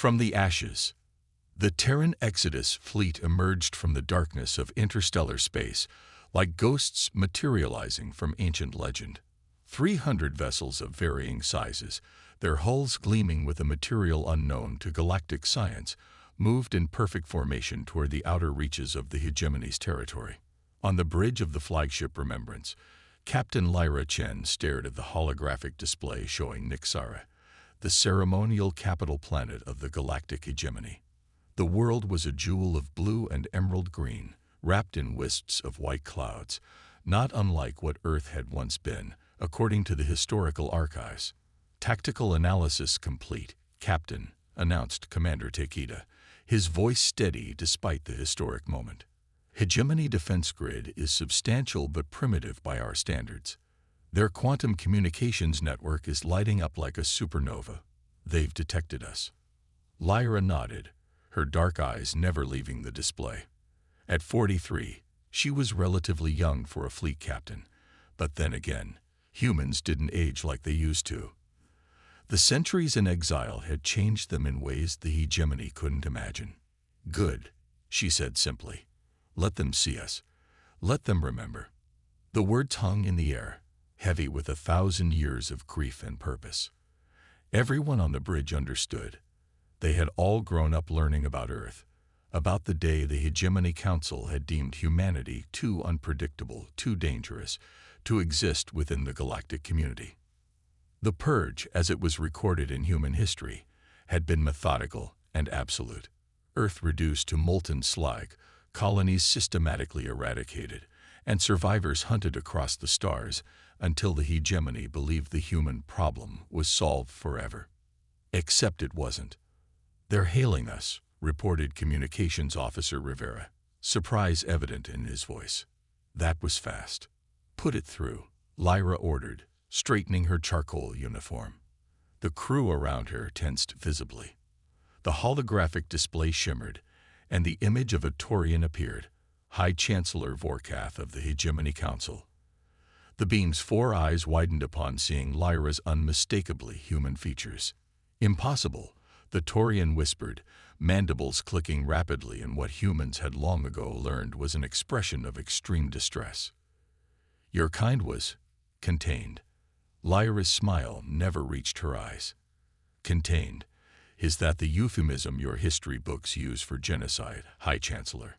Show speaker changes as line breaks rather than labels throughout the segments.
From the ashes, the Terran Exodus fleet emerged from the darkness of interstellar space, like ghosts materializing from ancient legend. 300 vessels of varying sizes, their hulls gleaming with a material unknown to galactic science, moved in perfect formation toward the outer reaches of the Hegemony's territory. On the bridge of the flagship Remembrance, Captain Lyra Chen stared at the holographic display showing Nixara, the ceremonial capital planet of the galactic hegemony. The world was a jewel of blue and emerald green, wrapped in wisps of white clouds, not unlike what Earth had once been, according to the historical archives. Tactical analysis complete, Captain, announced Commander Takeda, his voice steady despite the historic moment. Hegemony defense grid is substantial but primitive by our standards. Their quantum communications network is lighting up like a supernova. They've detected us. Lyra nodded, her dark eyes never leaving the display. At 43, she was relatively young for a fleet captain, but then again, humans didn't age like they used to. The centuries in exile had changed them in ways the hegemony couldn't imagine. Good, she said simply. Let them see us. Let them remember. The words hung in the air, heavy with 1,000 years of grief and purpose. Everyone on the bridge understood. They had all grown up learning about Earth, about the day the Hegemony Council had deemed humanity too unpredictable, too dangerous, to exist within the galactic community. The purge, as it was recorded in human history, had been methodical and absolute. Earth reduced to molten slag, colonies systematically eradicated, and survivors hunted across the stars until the hegemony believed the human problem was solved forever. Except it wasn't. "They're hailing us," reported Communications Officer Rivera, surprise evident in his voice. That was fast. "Put it through," Lyra ordered, straightening her charcoal uniform. The crew around her tensed visibly. The holographic display shimmered, and the image of a Taurian appeared, High Chancellor Vorkath of the Hegemony Council. The beam's 4 eyes widened upon seeing Lyra's unmistakably human features. "Impossible," the Taurian whispered, mandibles clicking rapidly in what humans had long ago learned was an expression of extreme distress. "Your kind was contained." Lyra's smile never reached her eyes. "Contained. Is that the euphemism your history books use for genocide, High Chancellor?"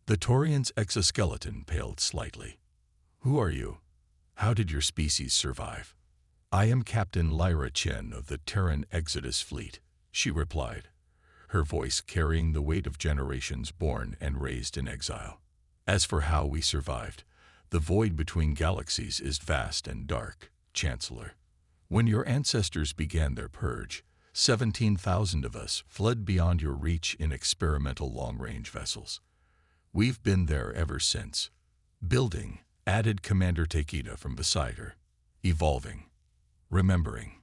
The Taurian's exoskeleton paled slightly. "Who are you? How did your species survive?" "I am Captain Lyra Chen of the Terran Exodus fleet," she replied, her voice carrying the weight of generations born and raised in exile. "As for how we survived, the void between galaxies is vast and dark, Chancellor. When your ancestors began their purge, 17,000 of us fled beyond your reach in experimental long-range vessels. We've been there ever since. Building," added Commander Takeda from beside her. "Evolving. Remembering."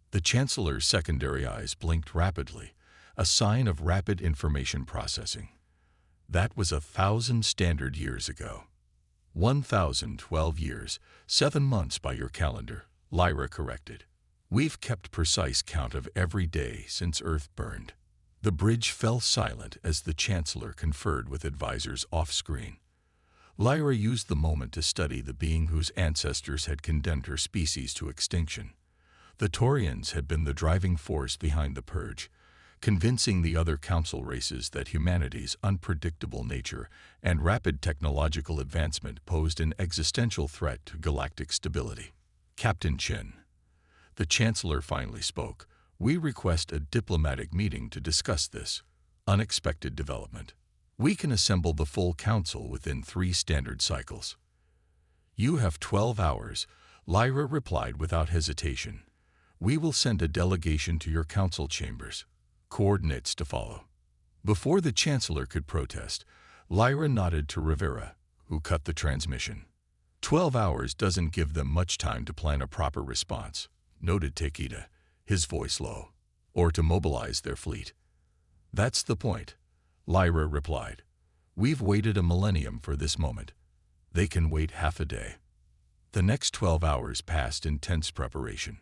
The Chancellor's secondary eyes blinked rapidly, a sign of rapid information processing. "That was 1,000 standard years ago." 1,012 years, 7 months by your calendar, Lyra corrected. "We've kept precise count of every day since Earth burned." The bridge fell silent as the Chancellor conferred with advisors off-screen. Lyra used the moment to study the being whose ancestors had condemned her species to extinction. The Taurians had been the driving force behind the purge, convincing the other council races that humanity's unpredictable nature and rapid technological advancement posed an existential threat to galactic stability. "Captain Chen," the Chancellor finally spoke, "we request a diplomatic meeting to discuss this unexpected development. We can assemble the full council within 3 standard cycles." "You have 12 hours, Lyra replied without hesitation. "We will send a delegation to your council chambers. Coordinates to follow." Before the Chancellor could protest, Lyra nodded to Rivera, who cut the transmission. 12 hours doesn't give them much time to plan a proper response, noted Takeda, his voice low, or to mobilize their fleet. "That's the point," Lyra replied. "We've waited a millennium for this moment. They can wait half a day." The next 12 hours passed in tense preparation.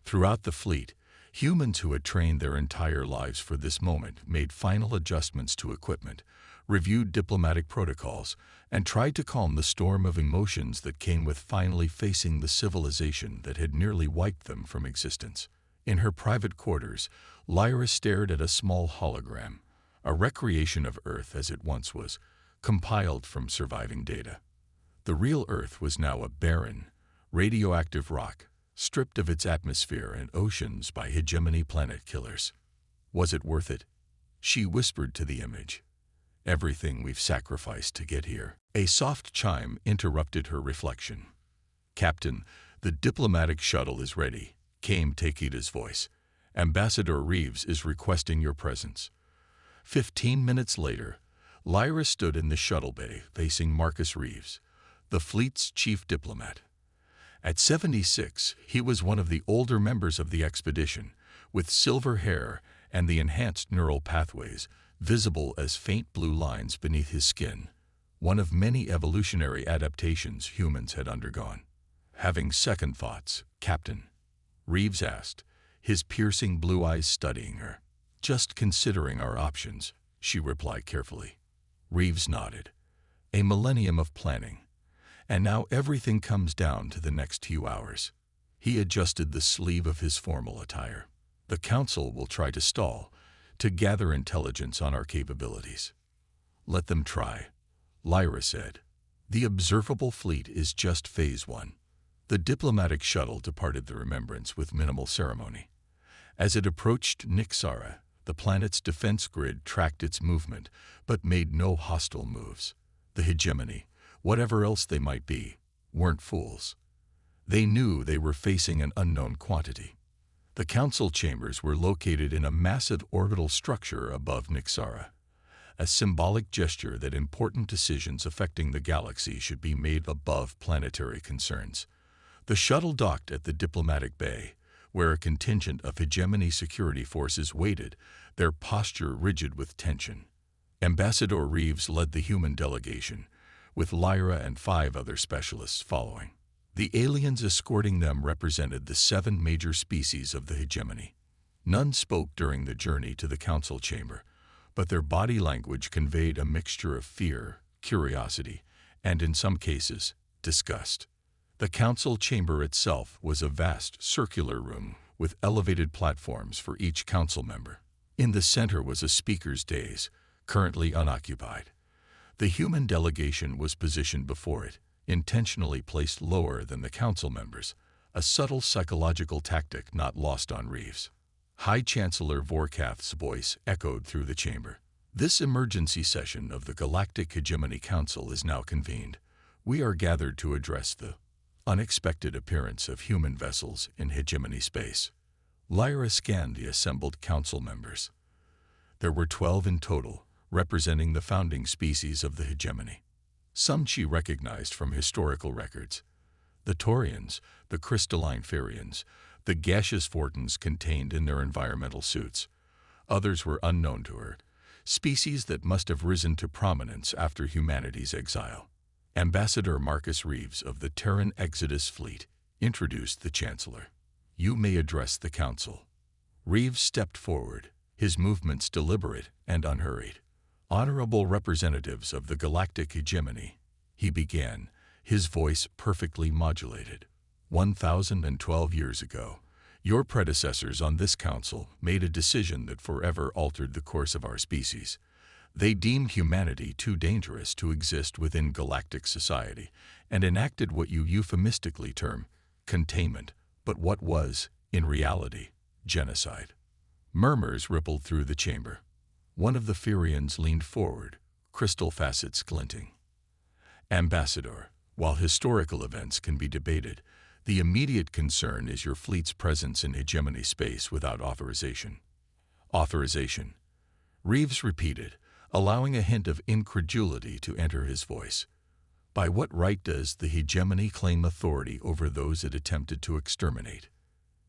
Throughout the fleet, Humans who had trained their entire lives for this moment made final adjustments to equipment, reviewed diplomatic protocols, and tried to calm the storm of emotions that came with finally facing the civilization that had nearly wiped them from existence. In her private quarters, Lyra stared at a small hologram, a recreation of Earth as it once was, compiled from surviving data. The real Earth was now a barren, radioactive rock, stripped of its atmosphere and oceans by hegemony planet killers. Was it worth it? She whispered to the image. Everything we've sacrificed to get here. A soft chime interrupted her reflection. Captain, the diplomatic shuttle is ready, came Takeda's voice. Ambassador Reeves is requesting your presence. 15 minutes later, Lyra stood in the shuttle bay facing Marcus Reeves, the fleet's chief diplomat. At 76, he was one of the older members of the expedition, with silver hair and the enhanced neural pathways visible as faint blue lines beneath his skin, one of many evolutionary adaptations humans had undergone. Having second thoughts, Captain? Reeves asked, his piercing blue eyes studying her. Just considering our options, she replied carefully. Reeves nodded. A millennium of planning. And now everything comes down to the next few hours. He adjusted the sleeve of his formal attire. The Council will try to stall, to gather intelligence on our capabilities. Let them try, Lyra said. The observable fleet is just phase 1. The diplomatic shuttle departed the Remembrance with minimal ceremony. As it approached Nixara, the planet's defense grid tracked its movement, but made no hostile moves. The Hegemony, whatever else they might be, weren't fools. They knew they were facing an unknown quantity. The council chambers were located in a massive orbital structure above Nixara, a symbolic gesture that important decisions affecting the galaxy should be made above planetary concerns. The shuttle docked at the diplomatic bay, where a contingent of Hegemony security forces waited, their posture rigid with tension. Ambassador Reeves led the human delegation, with Lyra and 5 other specialists following. The aliens escorting them represented the 7 major species of the Hegemony. None spoke during the journey to the council chamber, but their body language conveyed a mixture of fear, curiosity, and in some cases, disgust. The council chamber itself was a vast circular room with elevated platforms for each council member. In the center was a speaker's dais, currently unoccupied. The human delegation was positioned before it, intentionally placed lower than the council members, a subtle psychological tactic not lost on Reeves. High Chancellor Vorkath's voice echoed through the chamber. This emergency session of the Galactic Hegemony Council is now convened. We are gathered to address the unexpected appearance of human vessels in Hegemony space. Lyra scanned the assembled council members. There were 12 in total, representing the founding species of the Hegemony. Some she recognized from historical records. The Taurians, the crystalline Ferians, the gaseous Vortons contained in their environmental suits. Others were unknown to her, species that must have risen to prominence after humanity's exile. Ambassador Marcus Reeves of the Terran Exodus Fleet introduced the Chancellor. You may address the Council. Reeves stepped forward, his movements deliberate and unhurried. Honorable representatives of the Galactic Hegemony, he began, his voice perfectly modulated. 1,012 years ago, your predecessors on this council made a decision that forever altered the course of our species. They deemed humanity too dangerous to exist within galactic society and enacted what you euphemistically term containment, but what was, in reality, genocide. Murmurs rippled through the chamber. One of the Ferians leaned forward, crystal facets glinting. Ambassador, while historical events can be debated, the immediate concern is your fleet's presence in Hegemony space without authorization. Authorization, Reeves repeated, allowing a hint of incredulity to enter his voice. By what right does the Hegemony claim authority over those it attempted to exterminate?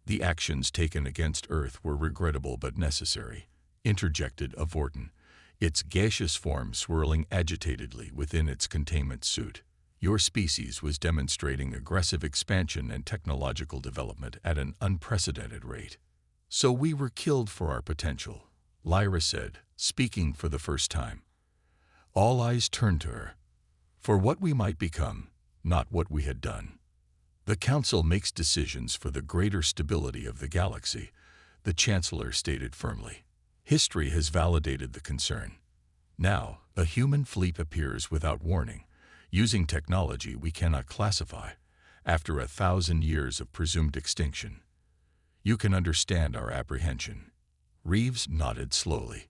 The actions taken against Earth were regrettable but necessary, interjected a Vorton, its gaseous form swirling agitatedly within its containment suit. Your species was demonstrating aggressive expansion and technological development at an unprecedented rate. So we were killed for our potential, Lyra said, speaking for the first time. All eyes turned to her. For what we might become, not what we had done. The Council makes decisions for the greater stability of the galaxy, the Chancellor stated firmly. History has validated the concern. Now, a human fleet appears without warning, using technology we cannot classify, after 1,000 years of presumed extinction. You can understand our apprehension. Reeves nodded slowly.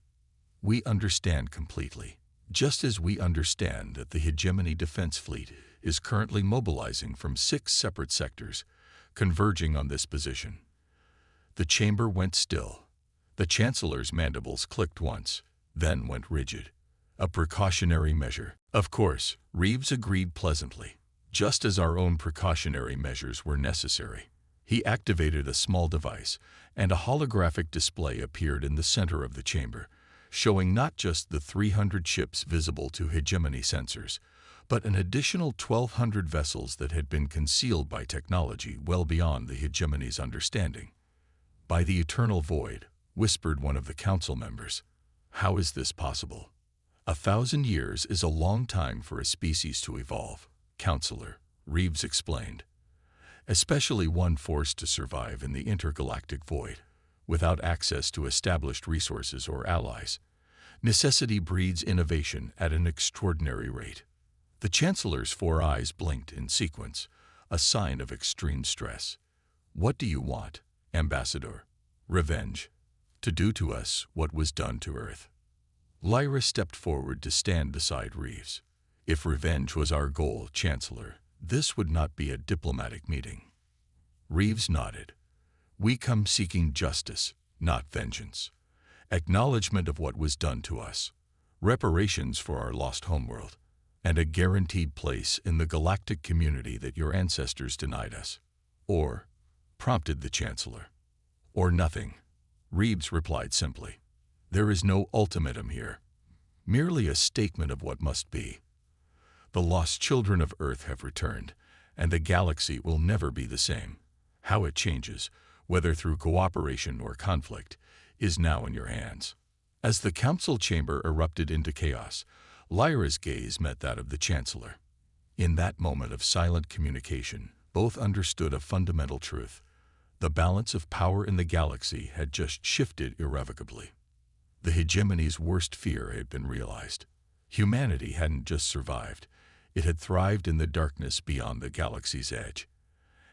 We understand completely, just as we understand that the Hegemony defense fleet is currently mobilizing from 6 separate sectors, converging on this position. The chamber went still. The Chancellor's mandibles clicked once, then went rigid. A precautionary measure. Of course, Reeves agreed pleasantly, just as our own precautionary measures were necessary. He activated a small device, and a holographic display appeared in the center of the chamber, showing not just the 300 ships visible to Hegemony sensors, but an additional 1,200 vessels that had been concealed by technology well beyond the Hegemony's understanding. By the eternal void, whispered one of the council members. How is this possible? 1,000 years is a long time for a species to evolve, Counselor, Reeves explained. Especially one forced to survive in the intergalactic void, without access to established resources or allies. Necessity breeds innovation at an extraordinary rate. The Chancellor's 4 eyes blinked in sequence, a sign of extreme stress. What do you want, Ambassador? Revenge. To do to us what was done to Earth. Lyra stepped forward to stand beside Reeves. If revenge was our goal, Chancellor, this would not be a diplomatic meeting. Reeves nodded. We come seeking justice, not vengeance. Acknowledgement of what was done to us, reparations for our lost homeworld, and a guaranteed place in the galactic community that your ancestors denied us. Or, prompted the Chancellor. Or nothing. Reeves replied simply. There is no ultimatum here, merely a statement of what must be. The lost children of Earth have returned, and the galaxy will never be the same. How it changes, whether through cooperation or conflict, is now in your hands. As the council chamber erupted into chaos, Lyra's gaze met that of the Chancellor. In that moment of silent communication, both understood a fundamental truth. The balance of power in the galaxy had just shifted irrevocably. The Hegemony's worst fear had been realized. Humanity hadn't just survived, it had thrived in the darkness beyond the galaxy's edge.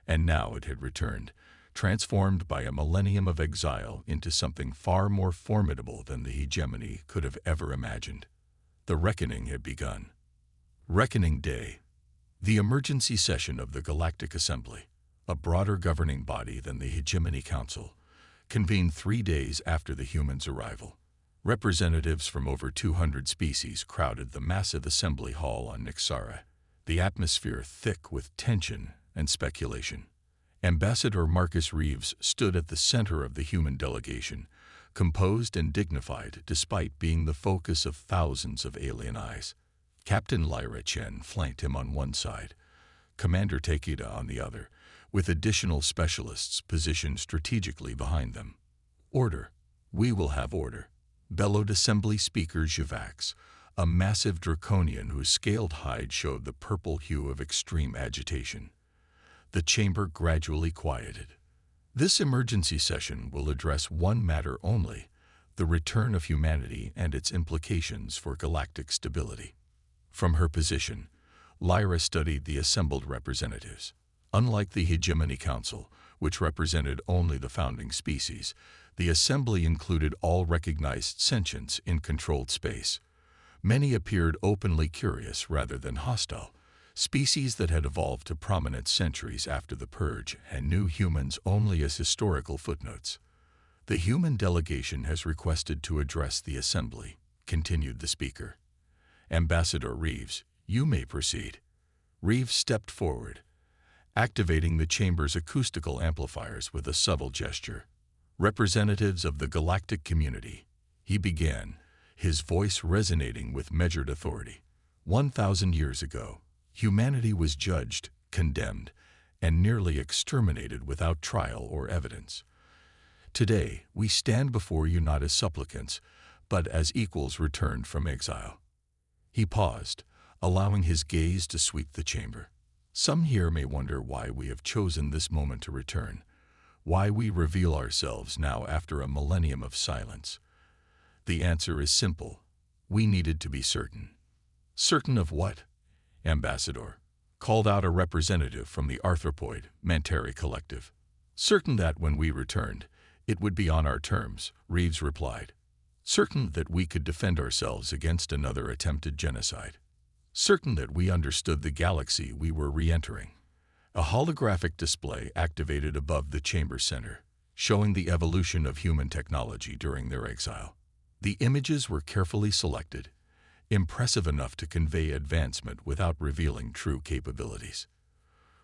And now it had returned, transformed by a millennium of exile into something far more formidable than the Hegemony could have ever imagined. The reckoning had begun. Reckoning Day. The emergency session of the Galactic Assembly, a broader governing body than the Hegemony Council, convened 3 days after the humans' arrival. Representatives from over 200 species crowded the massive assembly hall on Nixara, the atmosphere thick with tension and speculation. Ambassador Marcus Reeves stood at the center of the human delegation, composed and dignified despite being the focus of thousands of alien eyes. Captain Lyra Chen flanked him on one side, Commander Takeda on the other, with additional specialists positioned strategically behind them. Order. We will have order, bellowed Assembly Speaker Jivax, a massive draconian whose scaled hide showed the purple hue of extreme agitation. The chamber gradually quieted. This emergency session will address one matter only, the return of humanity and its implications for galactic stability. From her position, Lyra studied the assembled representatives. Unlike the Hegemony Council, which represented only the founding species, the assembly included all recognized sentients in controlled space. Many appeared openly curious rather than hostile, species that had evolved to prominence centuries after the Purge and knew humans only as historical footnotes. The human delegation has requested to address the assembly, continued the speaker. Ambassador Reeves, you may proceed. Reeves stepped forward, activating the chamber's acoustical amplifiers with a subtle gesture. Representatives of the galactic community, he began, his voice resonating with measured authority. 1,000 years ago, humanity was judged, condemned, and nearly exterminated without trial or evidence. Today, we stand before you not as supplicants, but as equals returned from exile." He paused, allowing his gaze to sweep the chamber. Some here may wonder why we have chosen this moment to return, why we reveal ourselves now after a millennium of silence. The answer is simple. We needed to be certain. Certain of what? Ambassador called out a representative from the Arthropoid Manteri Collective. Certain that when we returned, it would be on our terms, Reeves replied. Certain that we could defend ourselves against another attempted genocide. Certain that we understood the galaxy we were re-entering. A holographic display activated above the chamber center, showing the evolution of human technology during their exile. The images were carefully selected, impressive enough to convey advancement without revealing true capabilities.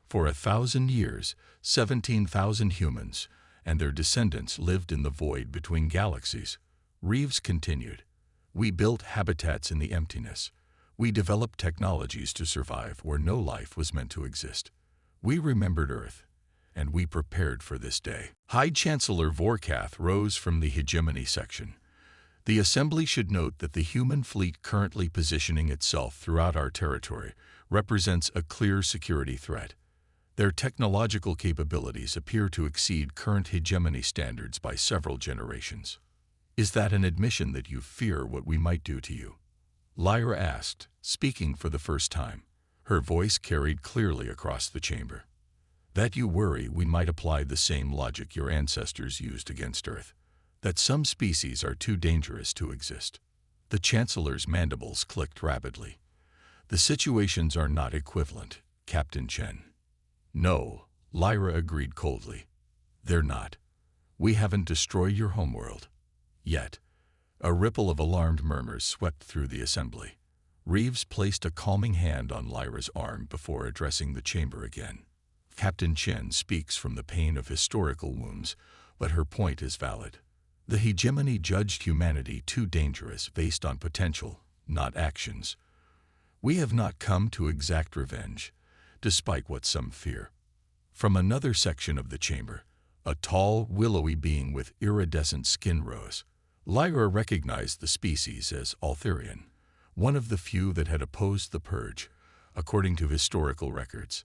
For 1,000 years, 17,000 humans and their descendants lived in the void between galaxies. Reeves continued. We built habitats in the emptiness. We developed technologies to survive where no life was meant to exist. We remembered Earth, and we prepared for this day. High Chancellor Vorkath rose from the Hegemony section. The Assembly should note that the human fleet currently positioning itself throughout our territory represents a clear security threat. Their technological capabilities appear to exceed current hegemony standards by several generations. Is that an admission that you fear what we might do to you? Lyra asked, speaking for the first time. Her voice carried clearly across the chamber. That you worry we might apply the same logic your ancestors used against Earth. That some species are too dangerous to exist. The Chancellor's mandibles clicked rapidly. The situations are not equivalent, Captain Chen. No, Lyra agreed coldly. They're not. We haven't destroyed your homeworld. Yet. A ripple of alarmed murmurs swept through the assembly. Reeves placed a calming hand on Lyra's arm before addressing the chamber again. Captain Chen speaks from the pain of historical wounds, but her point is valid. The hegemony judged humanity too dangerous based on potential, not actions. We have not come to exact revenge, despite what some fear. From another section of the chamber, a tall, willowy being with iridescent skin rose. Lyra recognized the species as Altherian, one of the few that had opposed the Purge, according to historical records.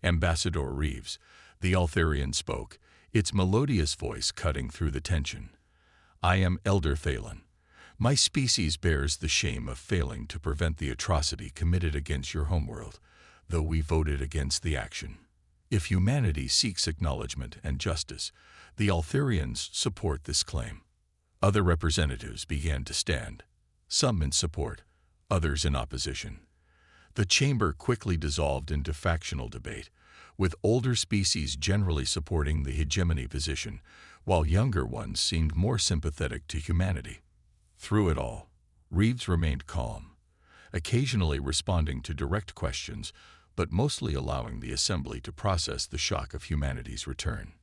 Ambassador Reeves, the Altherian spoke, its melodious voice cutting through the tension. I am Elder Thalen. My species bears the shame of failing to prevent the atrocity committed against your homeworld, though we voted against the action. If humanity seeks acknowledgement and justice, the Altherians support this claim. Other representatives began to stand, some in support, others in opposition. The chamber quickly dissolved into factional debate, with older species generally supporting the hegemony position, while younger ones seemed more sympathetic to humanity. Through it all, Reeves remained calm, occasionally responding to direct questions, but mostly allowing the assembly to process the shock of humanity's return.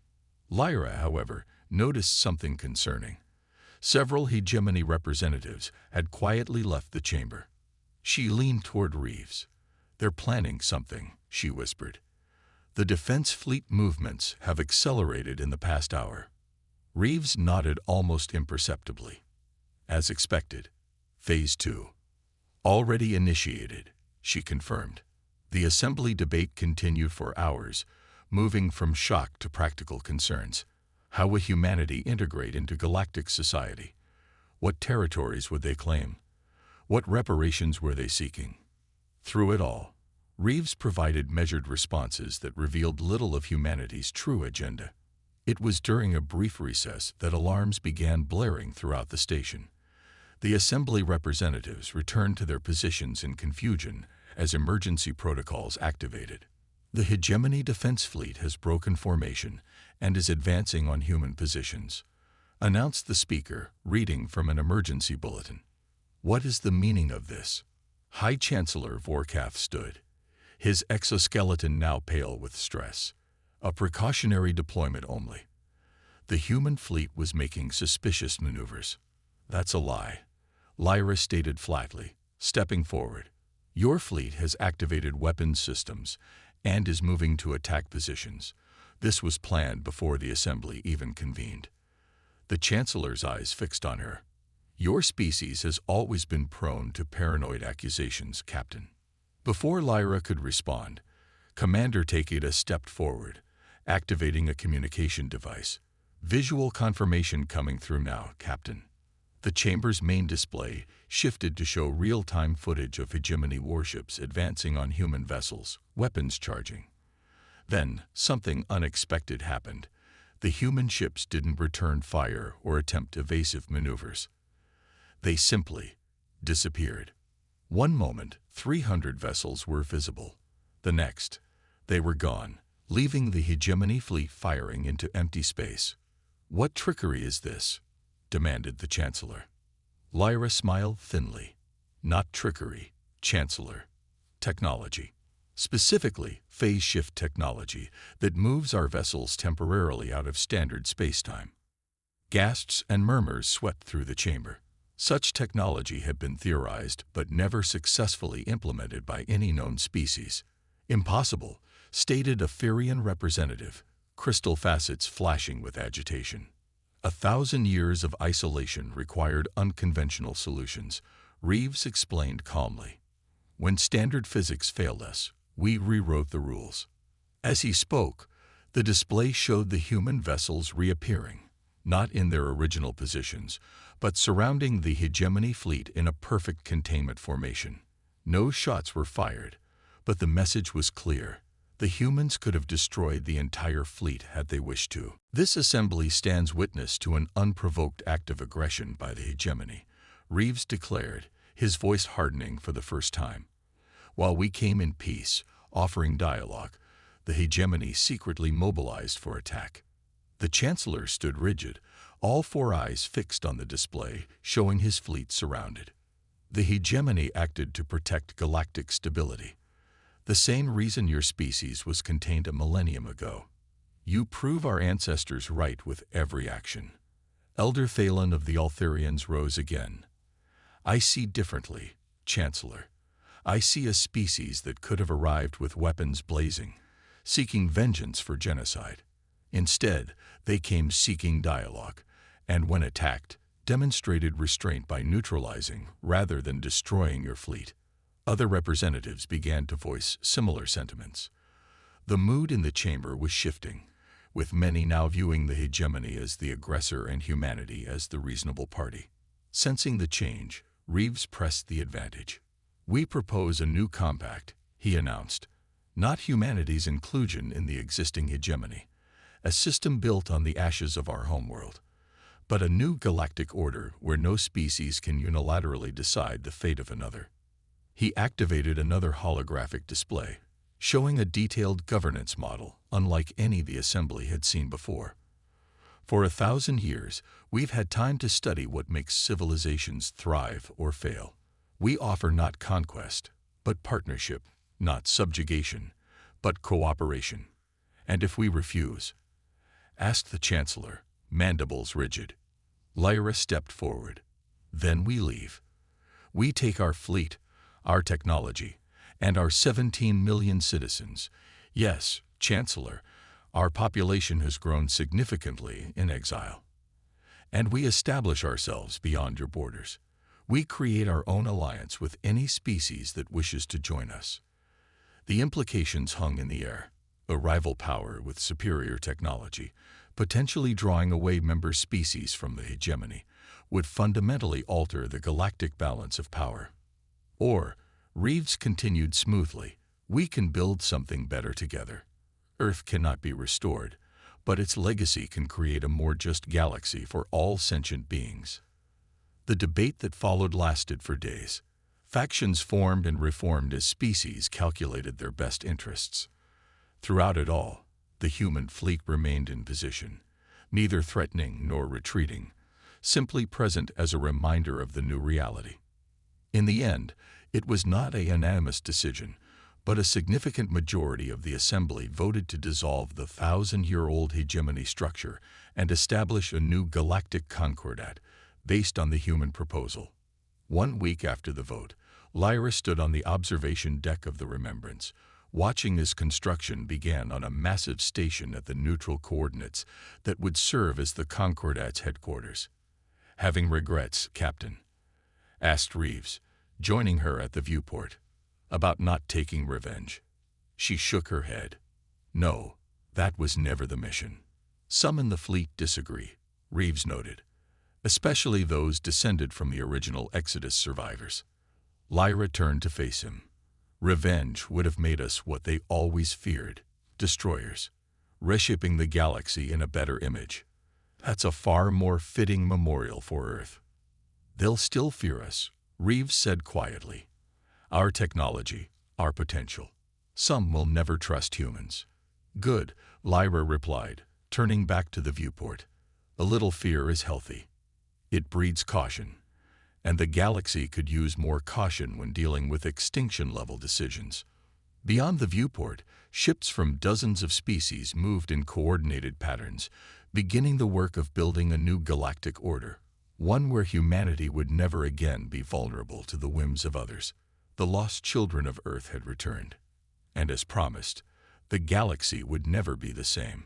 Lyra, however, noticed something concerning. Several hegemony representatives had quietly left the chamber. She leaned toward Reeves. They're planning something, she whispered. The defense fleet movements have accelerated in the past hour. Reeves nodded almost imperceptibly. As expected, Phase 2. Already initiated, she confirmed. The assembly debate continued for hours, moving from shock to practical concerns. How would humanity integrate into galactic society? What territories would they claim? What reparations were they seeking? Through it all, Reeves provided measured responses that revealed little of humanity's true agenda. It was during a brief recess that alarms began blaring throughout the station. The assembly representatives returned to their positions in confusion as emergency protocols activated. The Hegemony Defense Fleet has broken formation and is advancing on human positions, announced the speaker, reading from an emergency bulletin. What is the meaning of this? High Chancellor Vorkath stood, his exoskeleton now pale with stress. A precautionary deployment only. The human fleet was making suspicious maneuvers. That's a lie, Lyra stated flatly, stepping forward. Your fleet has activated weapons systems and is moving to attack positions. This was planned before the assembly even convened. the Chancellor's eyes fixed on her. "Your species has always been prone to paranoid accusations, Captain." Before Lyra could respond, Commander Takeda stepped forward, activating a communication device. "Visual confirmation coming through now, Captain." The chamber's main display shifted to show real-time footage of Hegemony warships advancing on human vessels, weapons charging. Then, something unexpected happened. The human ships didn't return fire or attempt evasive maneuvers. They simply disappeared. One moment, 300 vessels were visible. The next, they were gone, leaving the Hegemony fleet firing into empty space. "What trickery is this?" demanded the Chancellor. Lyra smiled thinly. "Not trickery, Chancellor. Technology. Specifically, phase shift technology that moves our vessels temporarily out of standard spacetime." Gasps and murmurs swept through the chamber. Such technology had been theorized but never successfully implemented by any known species. "Impossible," stated a Firian representative, crystal facets flashing with agitation. 1,000 years of isolation required unconventional solutions, Reeves explained calmly. "When standard physics failed us, we rewrote the rules." As he spoke, the display showed the human vessels reappearing, not in their original positions, but surrounding the Hegemony fleet in a perfect containment formation. No shots were fired, but the message was clear. The humans could have destroyed the entire fleet had they wished to. "This assembly stands witness to an unprovoked act of aggression by the Hegemony," Reeves declared, his voice hardening for the first time. "While we came in peace, offering dialogue, the Hegemony secretly mobilized for attack." The Chancellor stood rigid, all four eyes fixed on the display, showing his fleet surrounded. "The Hegemony acted to protect galactic stability. The same reason your species was contained a millennium ago. You prove our ancestors right with every action." Elder Thalen of the Altharians rose again. "I see differently, Chancellor. I see a species that could have arrived with weapons blazing, seeking vengeance for genocide. Instead, they came seeking dialogue, and when attacked, demonstrated restraint by neutralizing rather than destroying your fleet." Other representatives began to voice similar sentiments. The mood in the chamber was shifting, with many now viewing the Hegemony as the aggressor and humanity as the reasonable party. Sensing the change, Reeves pressed the advantage. "We propose a new compact," he announced. "Not humanity's inclusion in the existing Hegemony, a system built on the ashes of our homeworld, but a new galactic order where no species can unilaterally decide the fate of another." He activated another holographic display, showing a detailed governance model unlike any the Assembly had seen before. "For 1,000 years, we've had time to study what makes civilizations thrive or fail. We offer not conquest, but partnership, not subjugation, but cooperation. And if we refuse?" asked the Chancellor, mandibles rigid. Lyra stepped forward. "Then we leave. We take our fleet, our technology, and our 17 million citizens. Yes, Chancellor, our population has grown significantly in exile. And we establish ourselves beyond your borders. We create our own alliance with any species that wishes to join us." The implications hung in the air. A rival power with superior technology, potentially drawing away member species from the Hegemony, would fundamentally alter the galactic balance of power. Or, Reeves continued smoothly, "we can build something better together. Earth cannot be restored, but its legacy can create a more just galaxy for all sentient beings." The debate that followed lasted for days. Factions formed and reformed as species calculated their best interests. Throughout it all, the human fleet remained in position, neither threatening nor retreating, simply present as a reminder of the new reality. In the end, it was not a unanimous decision, but a significant majority of the Assembly voted to dissolve the 1,000-year-old Hegemony structure and establish a new galactic concordat based on the human proposal. 1 week after the vote, Lyra stood on the observation deck of the Remembrance, watching as construction began on a massive station at the neutral coordinates that would serve as the Concordat's headquarters. "Having regrets, Captain?" asked Reeves, joining her at the viewport. "About not taking revenge?" She shook her head. "No, that was never the mission." "Some in the fleet disagree," Reeves noted, "especially those descended from the original Exodus survivors." Lyra turned to face him. "Revenge would have made us what they always feared, destroyers, reshaping the galaxy in a better image. That's a far more fitting memorial for Earth." "They'll still fear us," Reeves said quietly. "Our technology, our potential. Some will never trust humans." "Good," Lyra replied, turning back to the viewport. "A little fear is healthy. It breeds caution, and the galaxy could use more caution when dealing with extinction-level decisions." Beyond the viewport, ships from dozens of species moved in coordinated patterns, beginning the work of building a new galactic order, one where humanity would never again be vulnerable to the whims of others. The lost children of Earth had returned, and as promised, the galaxy would never be the same.